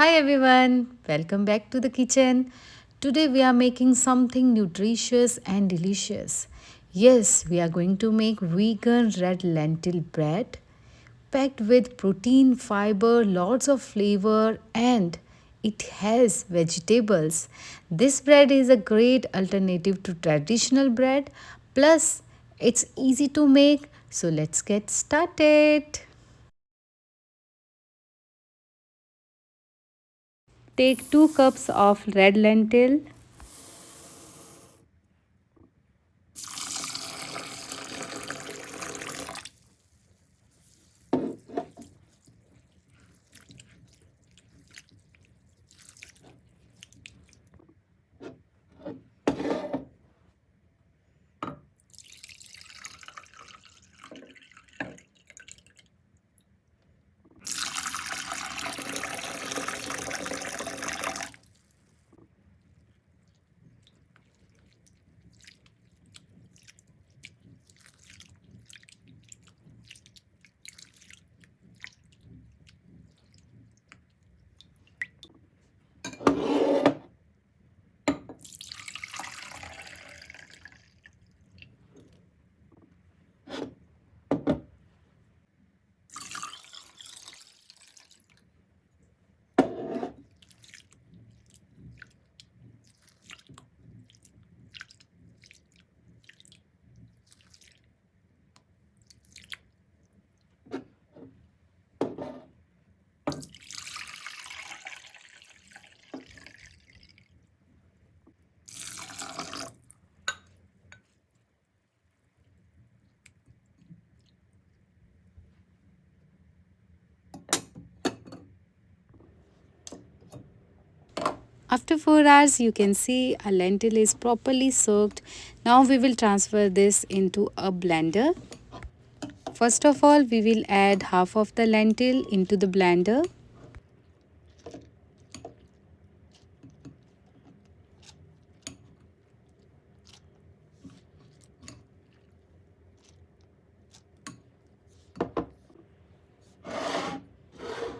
Hi everyone, welcome back to the kitchen. Today we are making something nutritious and delicious. Yes, we are going to make vegan red lentil bread packed with protein, fiber, lots of flavor, and it has vegetables. This bread is a great alternative to traditional bread, plus, it's easy to make. So, let's get started. Take 2 cups of red lentil. After 4 hours, you can see a lentil is properly soaked. Now we will transfer this into a blender. First of all, we will add half of the lentil into the blender.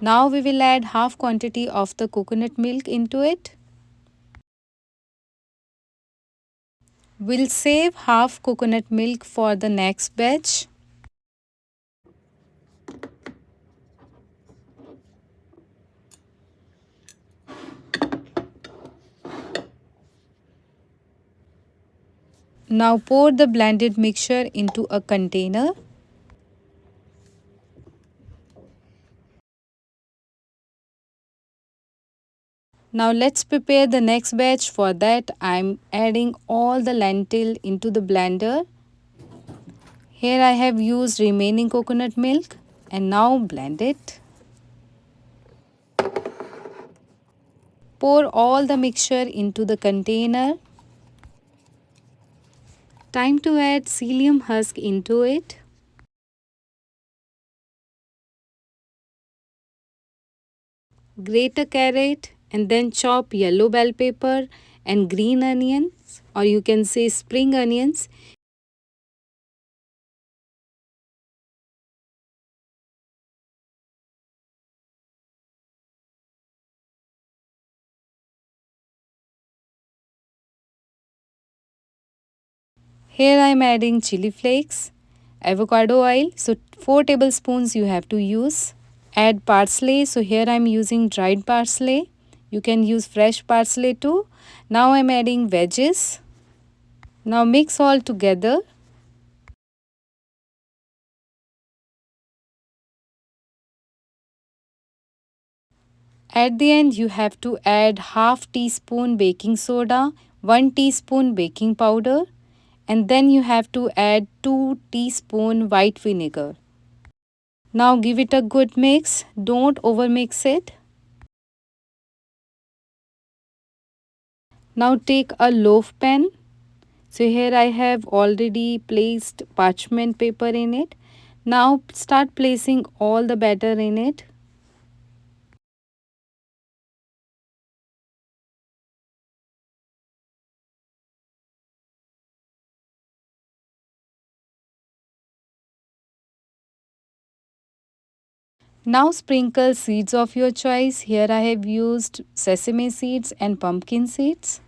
Now we will add half quantity of the coconut milk into it. We'll save half coconut milk for the next batch. Now pour the blended mixture into a container. Now let's prepare the next batch. For that, I'm adding all the lentil into the blender. Here I have used remaining coconut milk and now blend it. Pour all the mixture into the container. Time to add psyllium husk into it. Grate a carrot and then chop yellow bell pepper and green onions, or you can say spring onions. Here I am adding chili flakes, avocado oil, so 4 tablespoons you have to use. Add parsley, so here I am using dried parsley. You can use fresh parsley too. Now I am adding veggies. Now mix all together. At the end you have to add half teaspoon baking soda, 1 teaspoon baking powder, and then you have to add 2 teaspoon white vinegar. Now give it a good mix, don't overmix it. Now take a loaf pan. So here I have already placed parchment paper in it. Now start placing all the batter in it. Now sprinkle seeds of your choice. Here I have used sesame seeds and pumpkin seeds.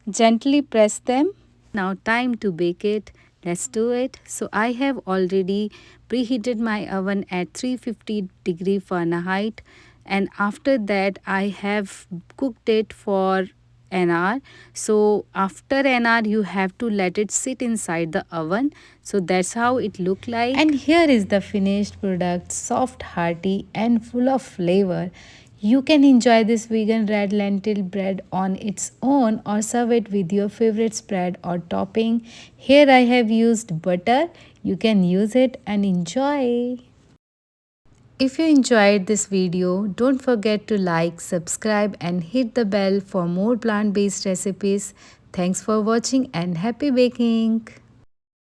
Gently press them. Now time to bake it. Let's do it. So I have already preheated my oven at 350 Fahrenheit, and after that I have cooked it for an hour. So after an hour you have to let it sit inside the oven. So that's how it look like. And here is the finished product, soft, hearty and full of flavor. You can enjoy this vegan red lentil bread on its own or serve it with your favorite spread or topping. Here I have used butter. You can use it and enjoy. If you enjoyed this video, don't forget to like, subscribe and hit the bell for more plant-based recipes. Thanks for watching and happy baking!